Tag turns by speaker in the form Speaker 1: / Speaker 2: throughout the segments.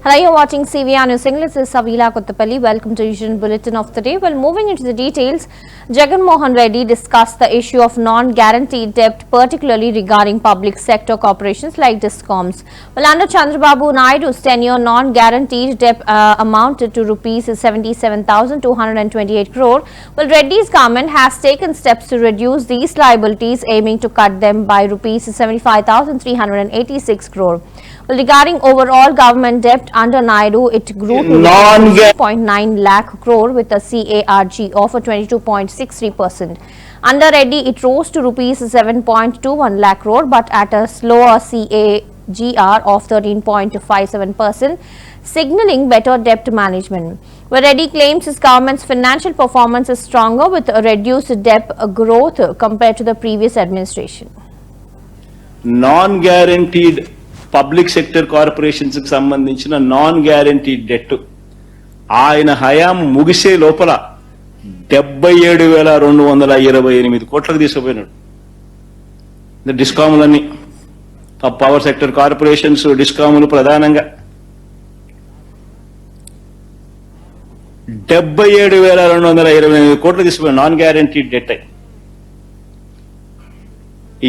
Speaker 1: Hello, you're watching CVR News English. This is Savila Kottapalli. Welcome to Vision Bulletin of the Day. Well, moving into the details, Jagan Mohan Reddy discussed the issue of non-guaranteed debt, particularly regarding public sector corporations like DISCOMs. Well, under Chandrababu Naidu's tenure, non-guaranteed debt amounted to rupees 77,228 crore. Well, Reddy's government has taken steps to reduce these liabilities, aiming to cut them by rupees 75,386 crore. Well, regarding overall government debt under Naidu, it grew to 2.9 lakh crore with a CAGR of 22.63%. Under Reddy, it rose to rupees 7.21 lakh crore, but at a slower CAGR of 13.57%, signaling better debt management. Where Reddy claims his government's financial performance is stronger with a reduced debt growth compared to the previous administration.
Speaker 2: Non-guaranteed public sector corporations కి సంబంధించిన non guaranteed debt ఆయన హయాం ముగిసే లోపల 77,228 కోట్లకు తీసుకుపోయినాడు. డిస్కాములన్నీ power sector corporations డిస్కాములు ప్రధానంగా 77,228 కోట్లు తీసుకుపోయినాడు non guaranteed debt.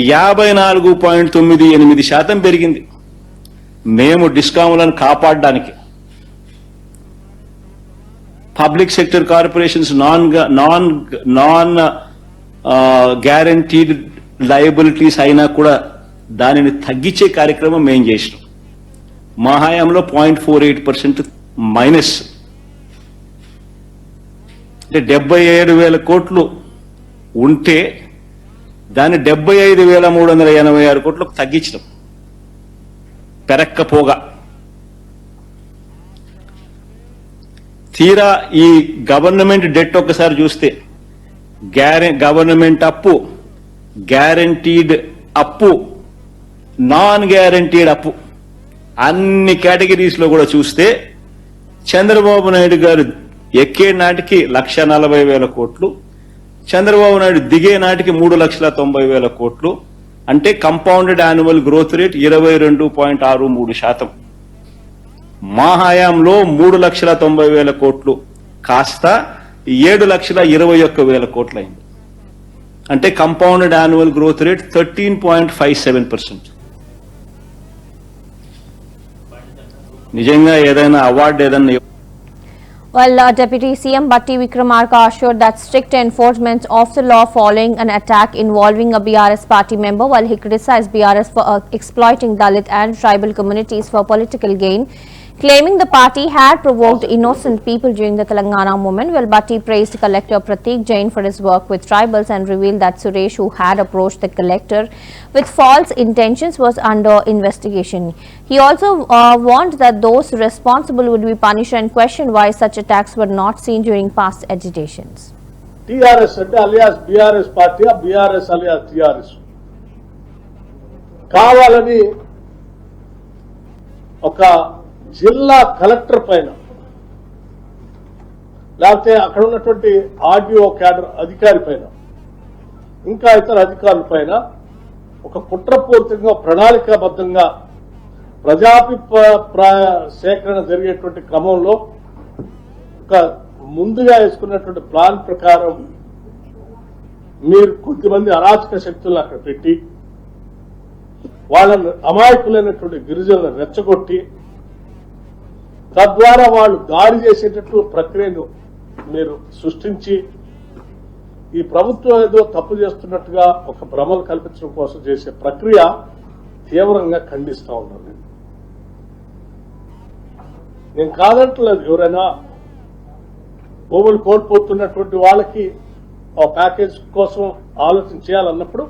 Speaker 2: 54.98% పెరిగింది. మేము డిస్కాములను కాపాడడానికి public sector corporations non guaranteed liabilities అయినా కూడా దానిని తగ్గించే కార్యక్రమం మేము చేసినాం. మా హయాంలో 0.48% మైనస్, అంటే 77,000 కోట్లు ఉంటే దాన్ని 75,386 కోట్లకు తగ్గించడం పెరక్కపోగా. తీరా ఈ గవర్నమెంట్ డెట్ ఒక్కసారి చూస్తే గవర్నమెంట్ అప్పు, గ్యారంటీడ్ అప్పు, నాన్ గ్యారంటీడ్ అప్పు అన్ని కేటగిరీస్ లో కూడా చూస్తే చంద్రబాబు నాయుడు గారు ఎక్కే నాటికి 1,40,000 కోట్లు, చంద్రబాబు నాయుడు దిగే నాటికి 3,90,000 కోట్లు, అంటే కంపౌండెడ్ యాన్యువల్ గ్రోత్ రేట్ 22.63%. మా హయాంలో 3,90,000 కోట్లు కాస్త 7,21,000 కోట్లు అయింది. అంటే కంపౌండెడ్ యాన్యువల్ గ్రోత్ రేట్ 13.57%. నిజంగా ఏదైనా అవార్డు ఏదైనా.
Speaker 1: Well, Deputy CM Batti Vikramarka assured that strict enforcement of the law following an attack involving a BRS party member, while he criticized BRS for exploiting Dalit and tribal communities for political gain, claiming the party had provoked innocent people during the Telangana movement. Well, Batti praised Collector Pratik Jain for his work with tribals and revealed that Suresh, who had approached the collector with false intentions, was under investigation. He also warned that those responsible would be punished and questioned why such attacks were not seen during past agitations.
Speaker 3: TRS alias BRS party, BRS alias TRS. కావాలని ఒక జిల్లా collector పైన లేకపోతే అక్కడ ఉన్నటువంటి RDO cadre అధికారి పైన ఇంకా ఇతర అధికారుల పైన ఒక కుట్రపూరితంగా ప్రణాళికాబద్ధంగా ప్రజాభిప్రాయ సేకరణ జరిగేటువంటి క్రమంలో ఒక ముందుగా వేసుకున్నటువంటి ప్లాన్ ప్రకారం మీరు కొద్దిమంది అరాచక శక్తులను అక్కడ పెట్టి వాళ్ళని అమాయకులైనటువంటి గిరిజనులను రెచ్చగొట్టి తద్వారా వాళ్ళు దాడి చేసేటట్లు ప్రక్రియను మీరు సృష్టించి ఈ ప్రభుత్వం ఏదో తప్పు చేస్తున్నట్టుగా ఒక భ్రమలు కల్పించడం కోసం చేసే ప్రక్రియ తీవ్రంగా ఖండిస్తా ఉన్నాను. నేను కాదంటలేదు, ఎవరైనా భూములు కోల్పోతున్నటువంటి వాళ్ళకి ఆ ప్యాకేజ్ కోసం ఆలోచన చేయాలన్నప్పుడు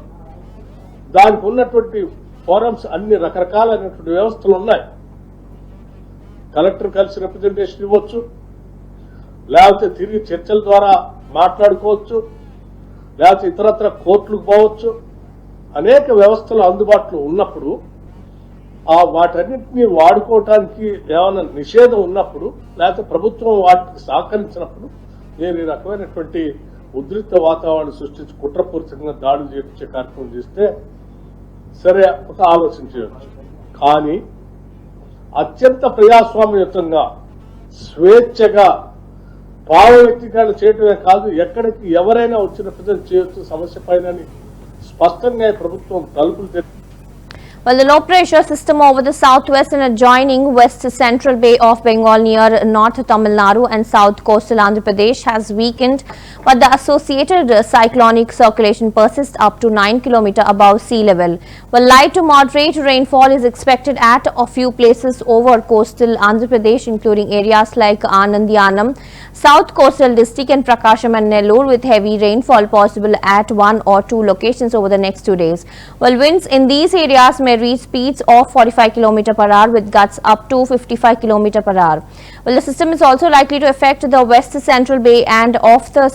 Speaker 3: దానికి ఉన్నటువంటి ఫోరమ్స్ అన్ని రకరకాలైనటువంటి వ్యవస్థలు ఉన్నాయి. కలెక్టర్ కలిసి రిప్రజెంటేషన్ ఇవ్వచ్చు, లేకపోతే తిరిగి చర్చల ద్వారా మాట్లాడుకోవచ్చు, లేకపోతే ఇతరత్ర కోర్టులకు పోవచ్చు. అనేక వ్యవస్థలు అందుబాటులో ఉన్నప్పుడు వాటన్నింటినీ వాడుకోవటానికి ఏమైనా నిషేధం ఉన్నప్పుడు, లేకపోతే ప్రభుత్వం వాటికి సహకరించినప్పుడు నేను ఈ రకమైనటువంటి ఉద్రిక్త వాతావరణం సృష్టించి కుట్రపూరితంగా దాడులు చేయించే కార్యక్రమం చేస్తే సరే ఒక ఆలోచన చేయవచ్చు. కానీ అత్యంత ప్రజాస్వామ్యయుతంగా స్వేచ్ఛగా భావ వ్యక్తీకరణ చేయటమే కాదు, ఎక్కడికి ఎవరైనా వచ్చిన ప్రజలు చేయొచ్చు సమస్య పైన స్పష్టంగా ప్రభుత్వం తలుపులు తెరిచి.
Speaker 1: Well, the low pressure system over the southwest and adjoining west central Bay of Bengal near North Tamil Nadu and south coastal Andhra Pradesh has weakened, but the associated cyclonic circulation persists up to 9 km above sea level. Well, light to moderate rainfall is expected at a few places over coastal Andhra Pradesh, including areas like Anandyanam, South Coastal District and Prakasham and Nellore, with heavy rainfall possible at 1 or 2 locations over the next 2 days. Well, winds in these areas may reach speeds of 45 km per hour with gusts up to 55 km per hour. Well, the system is also likely to affect the west central Bay and off the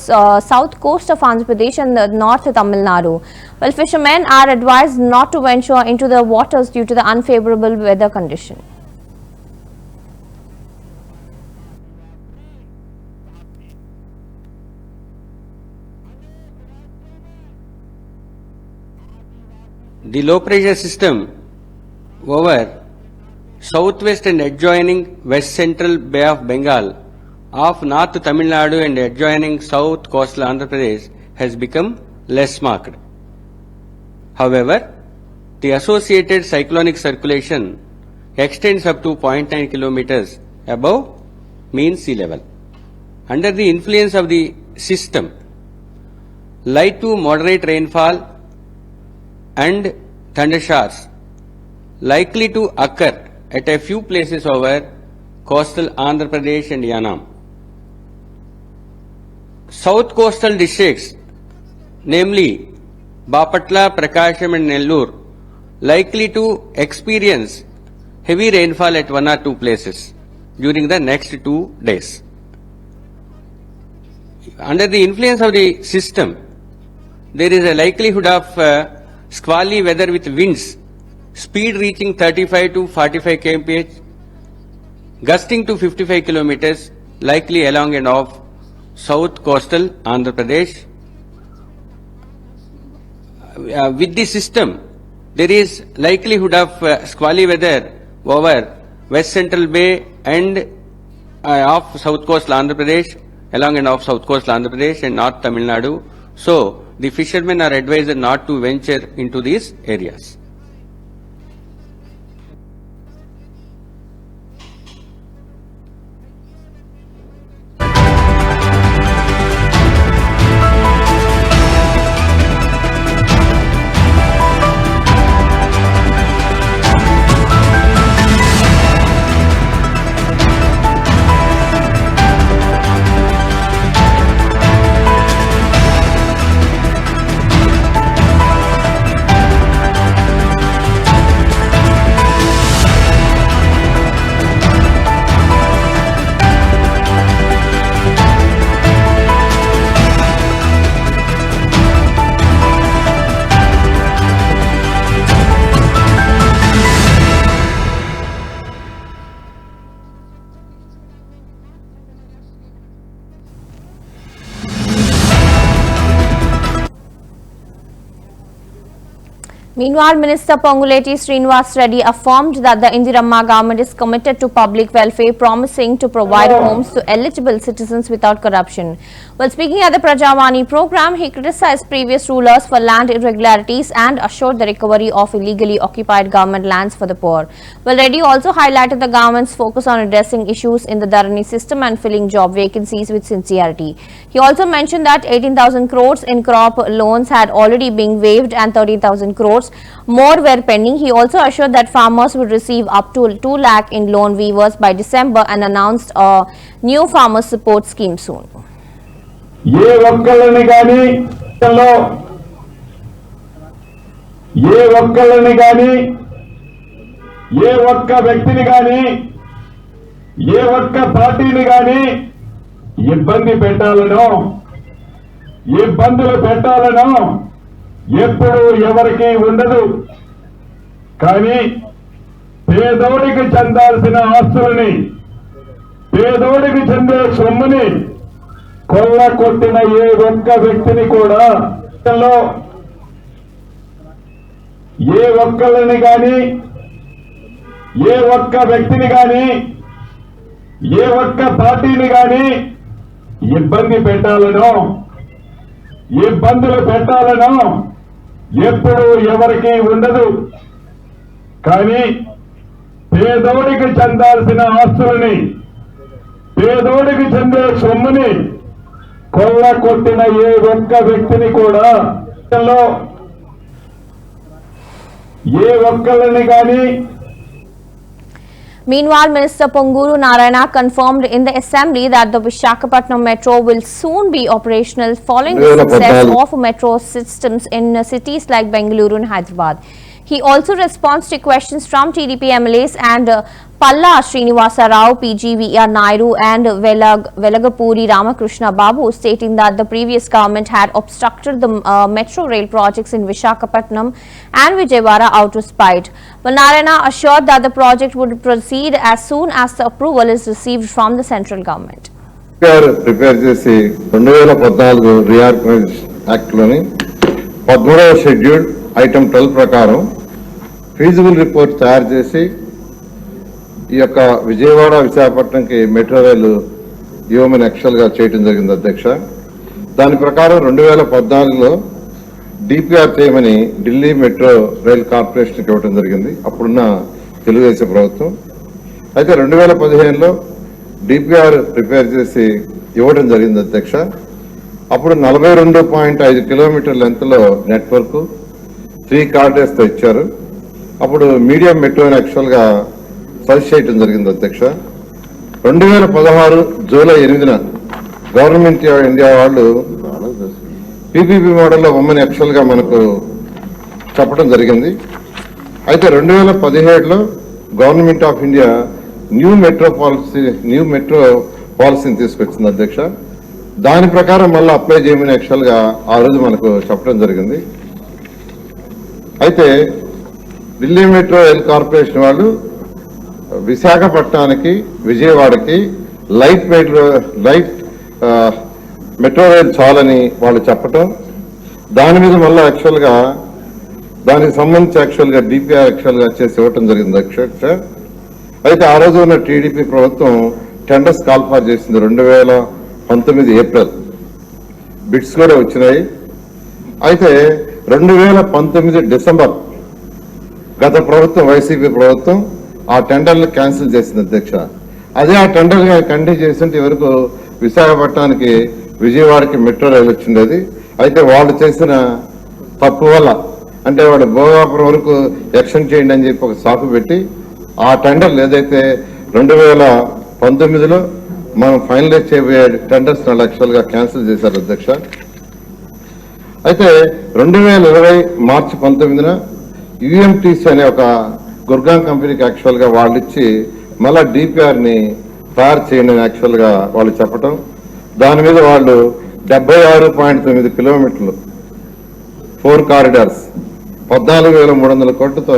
Speaker 1: south coast of Andhra Pradesh and the north Tamil Nadu. Well, fishermen are advised not to venture into the waters due to the unfavorable weather condition.
Speaker 4: The low pressure system over southwest and adjoining west central Bay of Bengal of North Tamil Nadu and adjoining south coastal Andhra Pradesh has become less marked. However, the associated cyclonic circulation extends up to 0.9 kilometers above mean sea level. Under the influence of the system, light to moderate rainfall and thundershowers likely to occur at a few places over coastal Andhra Pradesh and Yanam. South coastal districts, namely Bapatla, Prakasham and Nellore, likely to experience heavy rainfall at 1 or 2 places during the next 2 days. Under the influence of the system, there is a likelihood of squally weather with winds, speed reaching 35 to 45 kmph, gusting to 55 kilometers, likely along and off south coastal Andhra Pradesh. With the system, there is likelihood of squally weather over west central Bay and off south coastal Andhra Pradesh, along and off south coastal Andhra Pradesh and north Tamil Nadu. So, the fishermen are advised not to venture into these areas.
Speaker 1: Meanwhile, Minister Ponguleti Srinivas Reddy affirmed that the Indiramma government is committed to public welfare, promising to provide homes to eligible citizens without corruption. While speaking at the Prajavani program, he criticized previous rulers for land irregularities and assured the recovery of illegally occupied government lands for the poor. Well, Reddy also highlighted the government's focus on addressing issues in the Dharani system and filling job vacancies with sincerity. He also mentioned that 18,000 crores in crop loans had already been waived and 30,000 crores more were pending. He also assured that farmers would receive up to 2 lakh in loan waivers by December and announced a new farmer support scheme soon.
Speaker 5: ఏ ఒక్కళ్ళని కానీ ఏ ఒక్క వ్యక్తిని కానీ ఏ ఒక్క పార్టీని కానీ ఇబ్బందులు పెట్టాలనో ఎప్పుడు ఎవరికి ఉండదు. కానీ పేదోడికి చెందాల్సిన ఆస్తులని, పేదోడికి చెందే సొమ్ముని కొల్ల కొట్టిన ఏ ఒక్క వ్యక్తిని కూడా ఏ ఒక్కళ్ళని కానీ ఏ ఒక్క వ్యక్తిని కానీ ఏ ఒక్క పార్టీని కానీ ఇబ్బందులు పెట్టాలనో ఎప్పుడు ఎవరికి ఉండదు. కానీ పేదోడికి చెందాల్సిన ఆస్తులని, పేదోడికి చెందే సొమ్ముని కొల్ల కొట్టిన ఏ ఒక్క వ్యక్తిని కూడా ఏ ఒక్కళ్ళని కానీ.
Speaker 1: Meanwhile, Minister Ponguru Narayana confirmed in the assembly that the Visakhapatnam Metro will soon be operational following the success of metro systems in cities like Bengaluru and Hyderabad. He also responds to questions from TDP MLAs and Palla Srinivasa Rao, PGVR Naidu and Velagapuri Ramakrishna Babu, stating that the previous government had obstructed the metro rail projects in Visakhapatnam and Vijayawada out of spite. But Narayana assured that the project would proceed as soon as the approval is received from the central government.
Speaker 6: Prepare చేసి 2014 reorganisation act లోని 13వ schedule item 12 ప్రకారం feasible report తయారు చేసి ఈ యొక్క Vijayawada విశాఖపట్నంకి metro రైలు ఇవ్వమని యాక్చువల్గా చేయడం జరిగింది అధ్యక్ష. దాని ప్రకారం 2014లో డిపిఆర్ చేయమని ఢిల్లీ మెట్రో రైల్ కార్పొరేషన్కి ఇవ్వడం జరిగింది అప్పుడున్న తెలుగుదేశం ప్రభుత్వం. అయితే 2015లో డిపిఆర్ ప్రిపేర్ చేసి ఇవ్వడం జరిగింది అధ్యక్ష. అప్పుడు 42.5 కిలోమీటర్ లెంత్లో నెట్వర్క్ 3 కారిడార్స్తో ఇచ్చారు. అప్పుడు మీడియం మెట్రోని యాక్చువల్గా సజెస్ట్ చేయడం జరిగింది అధ్యక్ష. 2016 జూలై 8న గవర్నమెంట్ ఆఫ్ ఇండియా వాళ్ళు పీపీపీ మోడల్లో బొమ్మని యాక్చువల్గా మనకు చెప్పడం జరిగింది. అయితే 2017లో Government of India new metro పాలసీని తీసుకొచ్చింది అధ్యక్ష. దాని ప్రకారం మళ్ళీ అప్లై చేయమని యాక్చువల్గా ఆ రోజు మనకు చెప్పడం జరిగింది. అయితే ఢిల్లీ మెట్రో రైల్ కార్పొరేషన్ వాళ్ళు విశాఖపట్నానికి విజయవాడకి లైట్ మెట్రో రైల్ చాలని వాళ్ళు చెప్పటం, దాని మీద మళ్ళీ యాక్చువల్గా దానికి సంబంధించి యాక్చువల్గా డిపిఆర్ యాక్చువల్గా చేసి ఇవ్వటం జరిగింది అధ్యక్ష. అయితే ఆ రోజు ఉన్న టీడీపీ ప్రభుత్వం టెండర్స్ కాల్ఫార్ చేసింది 2019 ఏప్రిల్. బిడ్స్ కూడా వచ్చినాయి. అయితే 2019 డిసెంబర్ గత ప్రభుత్వం వైసీపీ ప్రభుత్వం ఆ టెండర్లు క్యాన్సిల్ చేసింది అధ్యక్ష. అదే ఆ టెండర్ కంటిన్యూ చేస్తుంటే వరకు విశాఖపట్నానికి విజయవాడకి మెట్రో రైలు వచ్చిండేది. అయితే వాళ్ళు చేసిన తప్పు వల్ల అంటే వాళ్ళు భోగాపురం వరకు ఎక్స్టెండ్ చేయండి అని చెప్పి ఒక సాకు పెట్టి ఆ టెండర్లు ఏదైతే 2019లో మనం ఫైనలైజ్ చేయబోయే టెండర్స్ యాక్చువల్గా క్యాన్సిల్ చేశారు అధ్యక్ష. అయితే 2020 మార్చి 19న యుఎంటీసీ అనే ఒక గుర్గాం కంపెనీకి యాక్చువల్గా వాళ్ళు ఇచ్చి మళ్ళా డిపిఆర్ని తయారు చేయండి యాక్చువల్గా వాళ్ళు చెప్పటం, దాని మీద వాళ్ళు 76.9 కిలోమీటర్లు 4 కారిడార్స్ 14,300 కోట్లతో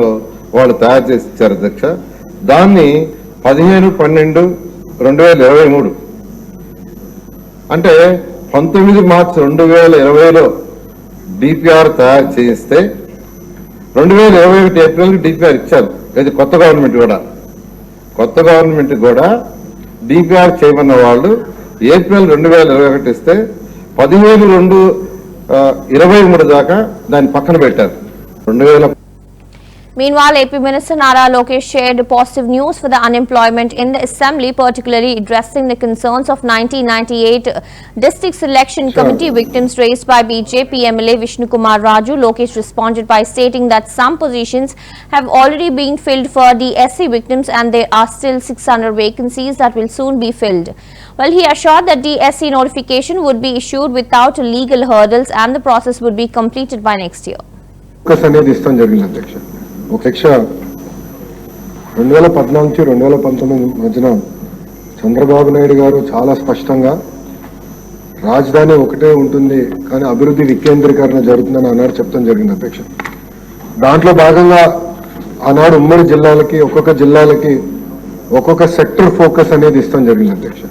Speaker 6: వాళ్ళు తయారు చేసి ఇచ్చారు అధ్యక్ష. దాన్ని 15/12/2023 అంటే 19 మార్చి 2020లో డిపిఆర్ తయారు చేయిస్తే 2021 ఏప్రిల్కి డిపిఆర్ ఇచ్చారు. ఇది కొత్త గవర్నమెంట్ కూడా డిపిఆర్ చేయమన్న వాళ్ళు ఏప్రిల్ 2021 ఇస్తే 15/2/23 దాకా దాన్ని పక్కన పెట్టారు. 2000
Speaker 1: Meanwhile, AP Minister Nara Lokesh shared positive news for the unemployment in the assembly, particularly addressing the concerns of 1998 District Selection Committee victims raised by BJP MLA Vishnu Kumar Raju. Lokesh responded by stating that some positions have already been filled for the SC victims and there are still 600 vacancies that will soon be filled. Well, he assured that the SC notification would be issued without legal hurdles and the process would be completed by next year.
Speaker 7: ఒక శిక్ష 2014 నుంచి 2019 మధ్యన చంద్రబాబు నాయుడు గారు చాలా స్పష్టంగా రాజధాని ఒకటే ఉంటుంది కానీ అభివృద్ధి వికేంద్రీకరణ జరుగుతుందని ఆనాడు చెప్తాం జరిగింది అధ్యక్ష. దాంట్లో భాగంగా ఆనాడు ఉమ్మడి జిల్లాలకి ఒక్కొక్క జిల్లాలకి ఒక్కొక్క సెక్టర్ ఫోకస్ అనేది ఇస్తాం జరిగింది అధ్యక్ష.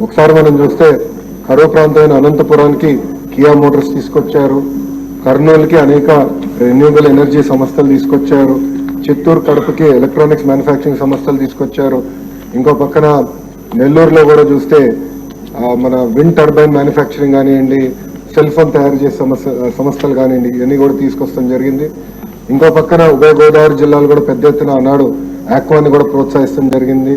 Speaker 7: ఒకసారి మనం చూస్తే కరువు ప్రాంతమైన అనంతపురానికి కియా మోటార్స్ తీసుకొచ్చారు, కర్నూలుకి అనేక రెన్యూబుల్ ఎనర్జీ సంస్థలు తీసుకొచ్చారు, చిత్తూరు కడపకి ఎలక్ట్రానిక్స్ మ్యానుఫ్యాక్చరింగ్ సంస్థలు తీసుకొచ్చారు. ఇంకో పక్కన నెల్లూరులో కూడా చూస్తే మన విండ్ టర్బైన్ మ్యానుఫ్యాక్చరింగ్ కానివ్వండి, సెల్ ఫోన్ తయారు చేసే సంస్థలు కానివ్వండి, ఇవన్నీ కూడా తీసుకొస్తాం జరిగింది. ఇంకో పక్కన ఉభయ గోదావరి జిల్లాలు కూడా పెద్ద ఎత్తున ఆనాడు ఆక్వాని కూడా ప్రోత్సహిస్తాం జరిగింది.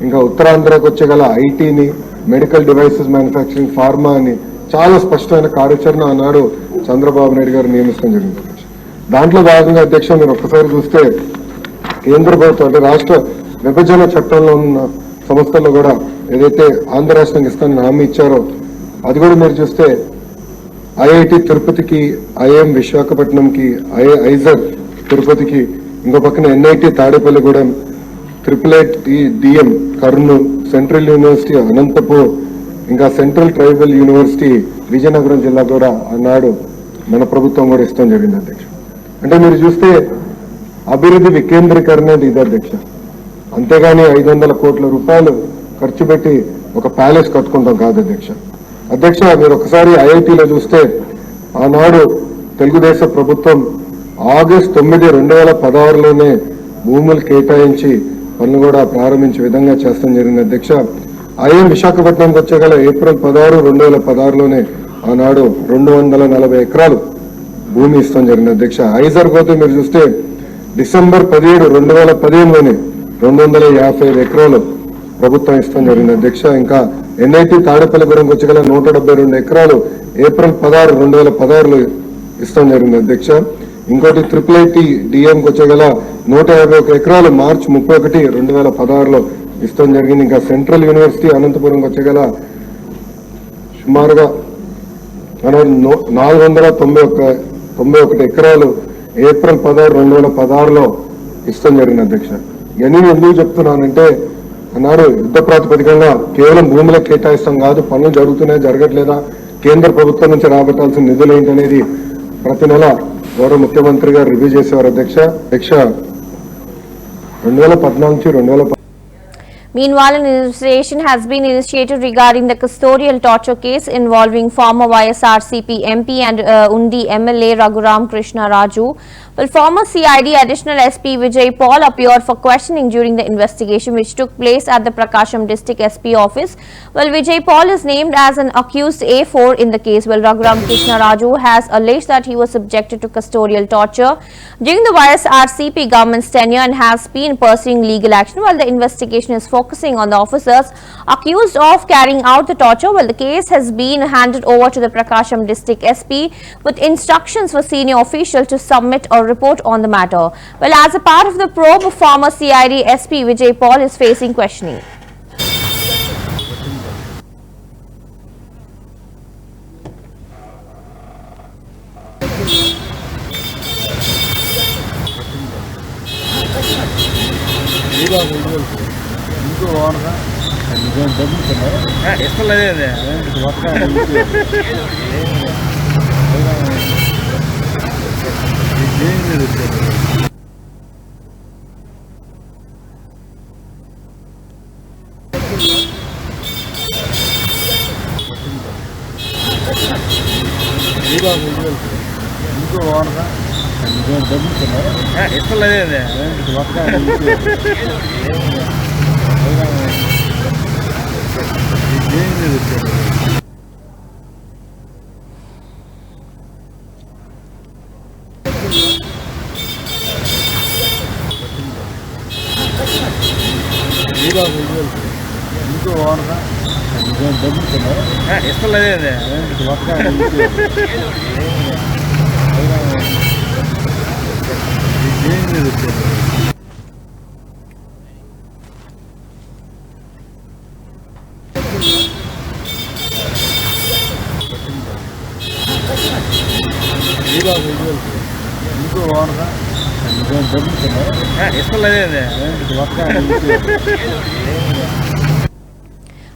Speaker 7: ఇంకా ఉత్తరాంధ్రకు వచ్చేగల ఐటీని, మెడికల్ డివైసెస్ మ్యానుఫ్యాక్చరింగ్, ఫార్మా అని చాలా స్పష్టమైన కార్యాచరణ ఆనాడు చంద్రబాబు నాయుడు గారు నియమిస్తాం జరిగింది. దాంట్లో భాగంగా అధ్యక్ష మీరు ఒక్కసారి చూస్తే కేంద్ర ప్రభుత్వం అంటే రాష్ట్ర విభజన చట్టంలో ఉన్న సంస్థల్లో కూడా ఏదైతే ఆంధ్ర రాష్ట్రానికి ఇస్తానని హామీ ఇచ్చారో అది కూడా మీరు చూస్తే ఐఐటి తిరుపతికి, ఐఎం విశాఖపట్నంకి, ఐజర్ తిరుపతికి, ఇంకో పక్కన NIT Tadepalligudem, IIIT-DM Kurnool, central university Anantapur, ఇంకా సెంట్రల్ ట్రైబల్ యూనివర్సిటీ విజయనగరం జిల్లా కూడా ఆనాడు మన ప్రభుత్వం కూడా ఇస్తాం జరిగింది అధ్యక్ష. అంటే మీరు చూస్తే అభివృద్ధి వికేంద్రీకరణ ఇది అధ్యక్ష. అంతేగాని 500 కోట్ల రూపాయలు ఖర్చు పెట్టి ఒక ప్యాలెస్ కట్టుకుంటాం కాదు అధ్యక్ష. అధ్యక్ష మీరు ఒకసారి ఐఐటీలో చూస్తే ఆనాడు తెలుగుదేశం ప్రభుత్వం ఆగస్టు 9, 2016లోనే భూములు కేటాయించి పనులు కూడా ప్రారంభించే విధంగా చేస్తాం జరిగింది అధ్యక్ష. ఐఎం విశాఖపట్నంకి వచ్చేగల ఏప్రిల్ 16, 2016లోనే ఆనాడు 240 ఎకరాలు భూమి ఇస్తాం జరిగింది అధ్యక్ష. ఐజర్ పోతే మీరు చూస్తే డిసెంబర్ 17, 2015లోనే 255 ఎకరాలు ప్రభుత్వం ఇస్తాం జరిగింది అధ్యక్ష. ఇంకా ఎన్ఐటి తాడేపల్లిగూడెంకి వచ్చేగల 172 ఎకరాలు ఏప్రిల్ 16, 2016లో ఇస్తాం జరిగింది అధ్యక్ష. ఇంకోటి IIIT-DMకి వచ్చేగల 151 ఎకరాలు మార్చి 31, 2016లో ఇస్తాం జరిగింది. ఇంకా సెంట్రల్ యూనివర్సిటీ అనంతపురంకి వచ్చేగల సుమారుగా 491 ఎకరాలు ఏప్రిల్ 16, 2016లో ఇస్తాం జరిగింది అధ్యక్ష. ఇవన్నీ ఎందుకు చెప్తున్నానంటే అన్నాడు యుద్ధ ప్రాతిపదికంగా కేవలం భూములకు కేటాయిస్తాం కాదు, పనులు జరుగుతున్నాయా జరగట్లేదా, కేంద్ర ప్రభుత్వం నుంచి రాబట్టాల్సిన నిధులు ఏంటనేది ప్రతి నెల గౌరవ ముఖ్యమంత్రి గారు రివ్యూ చేసేవారు అధ్యక్ష. 2014 నుంచి 2015
Speaker 1: Meanwhile, an investigation has been initiated regarding the custodial torture case involving former YSRCP MP and Undi MLA Raghuram Krishna Raju. Well, former CID Additional SP Vijay Paul appeared for questioning during the investigation which took place at the Prakasham District SP office. Well, Vijay Paul is named as an accused A4 in the case. Well, Raghuram Krishna Raju has alleged that he was subjected to custodial torture during the YSRCP government's tenure and has been pursuing legal action while the investigation is focusing on the officers accused of carrying out the torture. Well, the case has been handed over to the Prakasham District SP with instructions for senior officials to submit a report on the matter. Well, as a part of the probe, former CID SP Vijay Paul is facing questioning.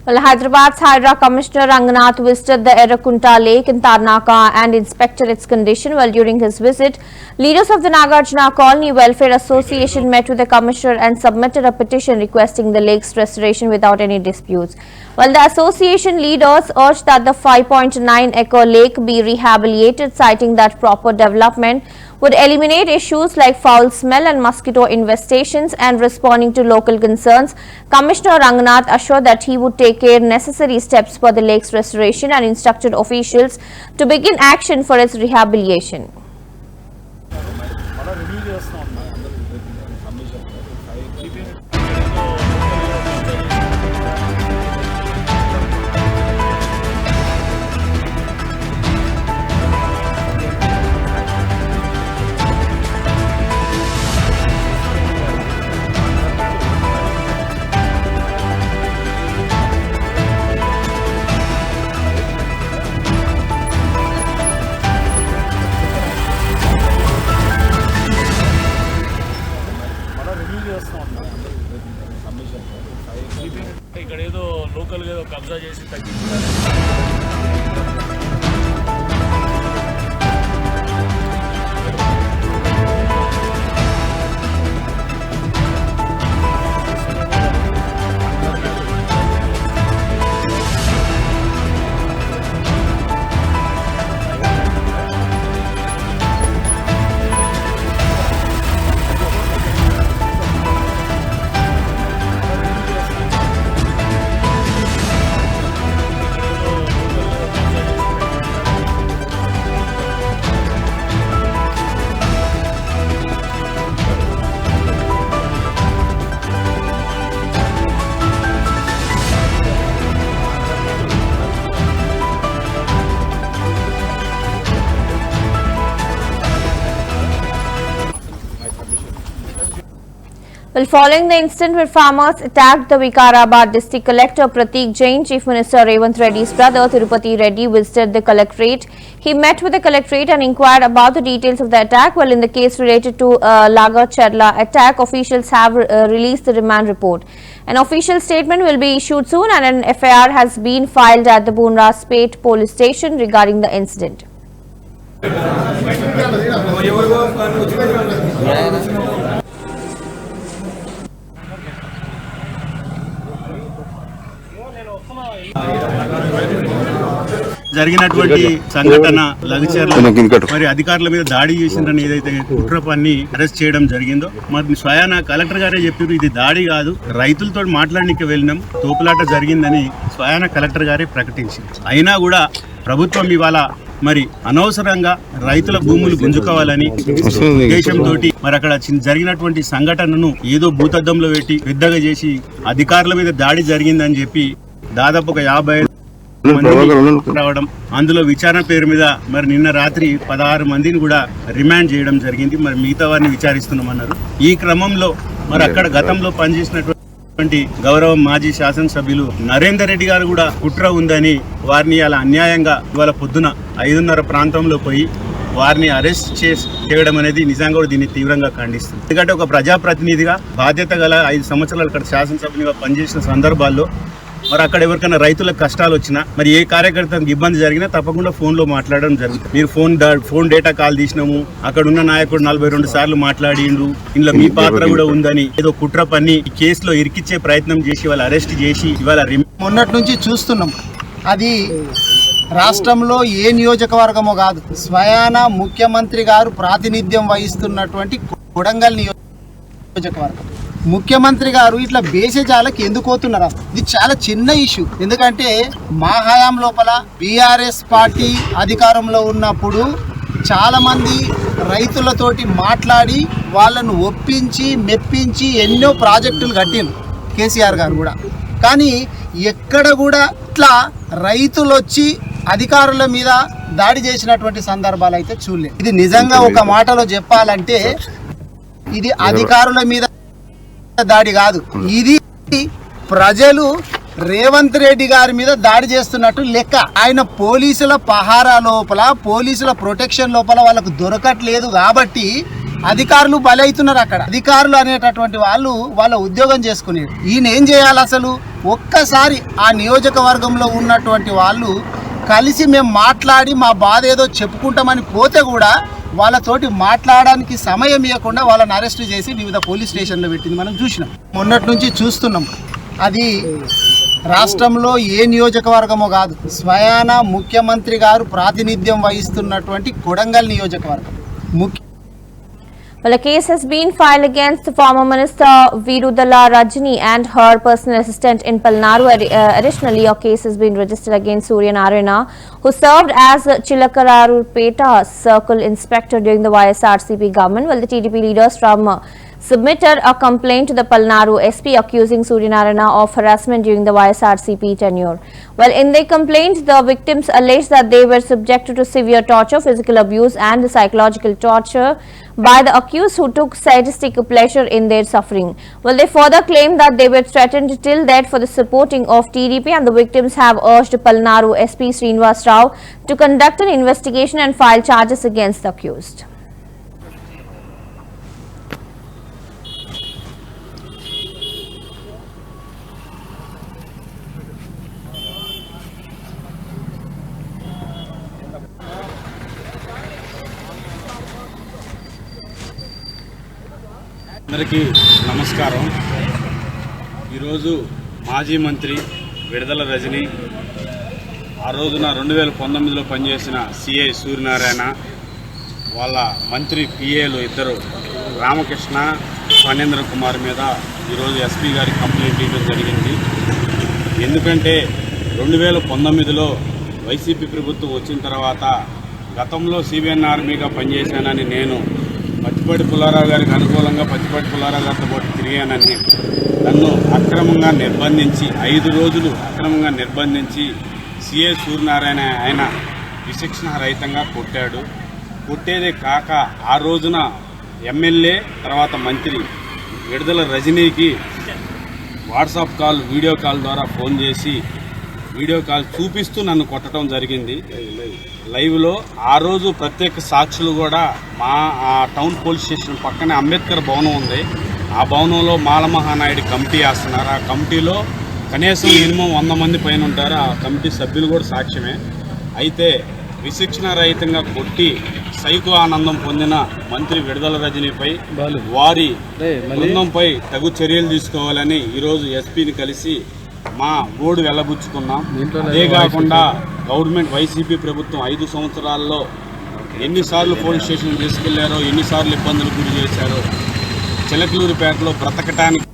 Speaker 1: Well, Hyderabad's Hydra Commissioner Ranganath visited the Erakunta Lake in Tarnaka and inspected its condition. Well, during his visit, leaders of the Nagarjuna Colony Welfare Association met with the Commissioner and submitted a petition requesting the lake's restoration without any disputes. Well, the association leaders urged that the 5.9-acre lake be rehabilitated, citing that proper development would eliminate issues like foul smell and mosquito infestations. And responding to local concerns, Commissioner Ranganath assured that he would take necessary steps for the lake's restoration and instructed officials to begin action for its rehabilitation.
Speaker 8: ఇక్కడ ఏదో local గా కబ్జా చేసి తగ్గించారు.
Speaker 1: Well, following the incident where farmers attacked the Vikarabad District Collector Pratik Jain, Chief Minister Revanth Reddy's brother Tirupati Reddy visited the collectorate. He met with the collectorate and inquired about the details of the attack. Well, in the case related to Lagar Cherla attack, officials have released the remand report. An official statement will be issued soon and an FIR has been filed at the Bunraspet police station regarding the incident.
Speaker 9: జరిగినటువంటి సంఘటన లగచర్ల మరి అధికారుల మీద దాడి చేసిందని ఏదైతే కుట్ర పన్ని అరెస్ట్ చేయడం జరిగిందో మరి స్వయాన కలెక్టర్ గారే చెప్పారు ఇది దాడి కాదు, రైతులతో మాట్లాడడానికి వెళ్ళినాం, తోపులాట జరిగిందని స్వయాన కలెక్టర్ గారే ప్రకటించింది. అయినా కూడా ప్రభుత్వం ఇవాళ మరి అనవసరంగా రైతుల భూములు గుంజుకోవాలని ఉద్దేశంతో మరి అక్కడ జరిగినటువంటి సంఘటనను ఏదో భూతద్దంలో పెట్టి పెద్దగా చేసి అధికారుల మీద దాడి జరిగిందని చెప్పి దాదాపు ఒక 50 రావడం, అందులో విచారణ పేరు మీద మరి నిన్న రాత్రి 16 మందిని కూడా రిమాండ్ చేయడం జరిగింది. మరి మిగతా వారిని విచారిస్తున్నామన్నారు. ఈ క్రమంలో మరి అక్కడ గతంలో పనిచేసినటువంటి గౌరవ మాజీ శాసనసభ్యులు నరేందర్ రెడ్డి గారు కూడా కుట్ర ఉందని వారిని అలా అన్యాయంగా ఇవాళ పొద్దున 5:30 ప్రాంతంలో పోయి వారిని అరెస్ట్ చేయడం అనేది నిజంగా కూడా దీన్ని తీవ్రంగా ఖండిస్తుంది. ఎందుకంటే ఒక ప్రజాప్రతినిధిగా బాధ్యత గల 5 సంవత్సరాలు అక్కడ శాసనసభ్యునిగా పనిచేసిన సందర్భాల్లో మరి అక్కడ ఎవరికైనా రైతులకు కష్టాలు వచ్చినా మరి ఏ కార్యకర్తకు ఇబ్బంది జరిగినా తప్పకుండా ఫోన్లో మాట్లాడడం జరుగుతుంది. మీరు ఫోన్ డేటా కాల్ తీసినాము, అక్కడ ఉన్న నాయకుడు 42 సార్లు మాట్లాడిండు, ఇందులో మీ పాత్ర కూడా ఉందని ఏదో కుట్ర పన్ని ఈ కేసులో ఇరికిచ్చే ప్రయత్నం చేసి వాళ్ళు అరెస్ట్ చేసి ఇవాళ
Speaker 10: మొన్నటి నుంచి చూస్తున్నాం. అది రాష్ట్రంలో ఏ నియోజకవర్గమో కాదు, స్వయాన ముఖ్యమంత్రి గారు ప్రాతినిధ్యం వహిస్తున్నటువంటి కొడంగల్ నియోజకవర్గం. ముఖ్యమంత్రి గారు ఇట్లా బేసేజాలకు ఎందుకు పోతున్నారా? ఇది చాలా చిన్న ఇష్యూ. ఎందుకంటే మా హయాం లోపల బీఆర్ఎస్ పార్టీ అధికారంలో ఉన్నప్పుడు చాలామంది రైతులతోటి మాట్లాడి వాళ్ళను ఒప్పించి మెప్పించి ఎన్నో ప్రాజెక్టులు కట్టిండు కేసీఆర్ గారు కూడా. కానీ ఎక్కడ కూడా ఇట్లా రైతులు వచ్చి అధికారుల మీద దాడి చేసినటువంటి సందర్భాలు అయితే చూడలేదు. ఇది నిజంగా ఒక మాటలో చెప్పాలంటే ఇది అధికారుల మీద దాడి కాదు, ఇది ప్రజలు రేవంత్ రెడ్డి గారి మీద దాడి చేస్తున్నట్టు లెక్క. ఆయన పోలీసుల పహారా లోపల, పోలీసుల ప్రొటెక్షన్ లోపల వాళ్ళకు దొరకట్లేదు కాబట్టి అధికారులు బలవుతున్నారు. అక్కడ అధికారులు అనేటటువంటి వాళ్ళు వాళ్ళ ఉద్యోగం చేసుకునేది. ఈయన ఏం చేయాలి అసలు? ఒక్కసారి ఆ నియోజకవర్గంలో ఉన్నటువంటి వాళ్ళు కలిసి మేము మాట్లాడి మా బాధ ఏదో చెప్పుకుంటామని పోతే కూడా వాళ్ళతోటి మాట్లాడడానికి సమయం ఇవ్వకుండా వాళ్ళని అరెస్ట్ చేసి వివిధ పోలీస్ స్టేషన్లో పెట్టింది మనం చూసినాం. మొన్నటి నుంచి చూస్తున్నాం. అది రాష్ట్రంలో ఏ నియోజకవర్గమో కాదు, స్వయాన ముఖ్యమంత్రి గారు ప్రాతినిధ్యం వహిస్తున్నటువంటి కొడంగల్ నియోజకవర్గం.
Speaker 1: Well, a case has been filed against the former minister Virudala Rajini and her personal assistant in Palnaru. Additionally, a case has been registered against Surya Narayana, who served as Chilakararupeta Circle Inspector during the YSRCP government. Well, the TDP leaders from submitted a complaint to the Palnaru SP accusing Surya Narayana of harassment during the YSRCP tenure. Well, in their complaint, the victims alleged that they were subjected to severe torture, physical abuse and psychological torture by the accused, who took sadistic pleasure in their suffering. Well, they further claimed that they were threatened till death for the supporting of TDP, and the victims have urged Palnaru SP Srinivas Rao to conduct an investigation and file charges against the accused.
Speaker 9: అందరికీ నమస్కారం. ఈరోజు మాజీ మంత్రి విడుదల రజని, ఆ రోజున 2019లో పనిచేసిన CI Suryanarayana, వాళ్ళ మంత్రి పిఏలు ఇద్దరు రామకృష్ణ, ఫణేంద్ర కుమార్ మీద ఈరోజు ఎస్పీ గారికి కంప్లైంట్ ఇవ్వడం జరిగింది. ఎందుకంటే 2019లో వైసీపీ ప్రభుత్వం వచ్చిన తర్వాత గతంలో సిబిఎన్ ఆర్మీగా పనిచేశానని నేను పత్తిపాటి పుల్లారావు గారికి అనుకూలంగా పత్తిపాటి పుల్లారావు గారితో పాటు తిరిగానని నన్ను అక్రమంగా నిర్బంధించి 5 రోజులు అక్రమంగా నిర్బంధించి సిఏ సూర్యనారాయణ ఆయన విచక్షణ రహితంగా కొట్టాడు. కొట్టేదే కాక ఆ రోజున ఎమ్మెల్యే తర్వాత మంత్రి విడుదల రజనీకి వాట్సాప్ కాల్, వీడియో కాల్ ద్వారా ఫోన్ చేసి వీడియో కాల్ చూపిస్తూ నన్ను కొట్టడం జరిగింది లైవ్లో. ఆ రోజు ప్రత్యేక సాక్షులు కూడా మా టౌన్ పోలీస్ స్టేషన్ పక్కనే అంబేద్కర్ భవనం ఉంది. ఆ భవనంలో మాలమహానాయుడు కమిటీ వేస్తున్నారు. ఆ కమిటీలో కనీసం మినిమం 100 మంది పైన ఉంటారు. ఆ కమిటీ సభ్యులు కూడా సాక్ష్యమే. అయితే విచక్షణ రహితంగా కొట్టి సైకో ఆనందం పొందిన మంత్రి విడుదల రజనీపై వారి బృందంపై తగు చర్యలు తీసుకోవాలని ఈరోజు ఎస్పీని కలిసి మా గోడు వెళ్ళబుచ్చుకున్నాం. అదే కాకుండా గవర్నమెంట్ వైసీపీ ప్రభుత్వం 5 సంవత్సరాల్లో ఎన్నిసార్లు పోలీస్ స్టేషన్ తీసుకెళ్లారో, ఎన్నిసార్లు ఇబ్బందులు గురి చేశారో, చిలకలూరిపేటలో బ్రతకటానికి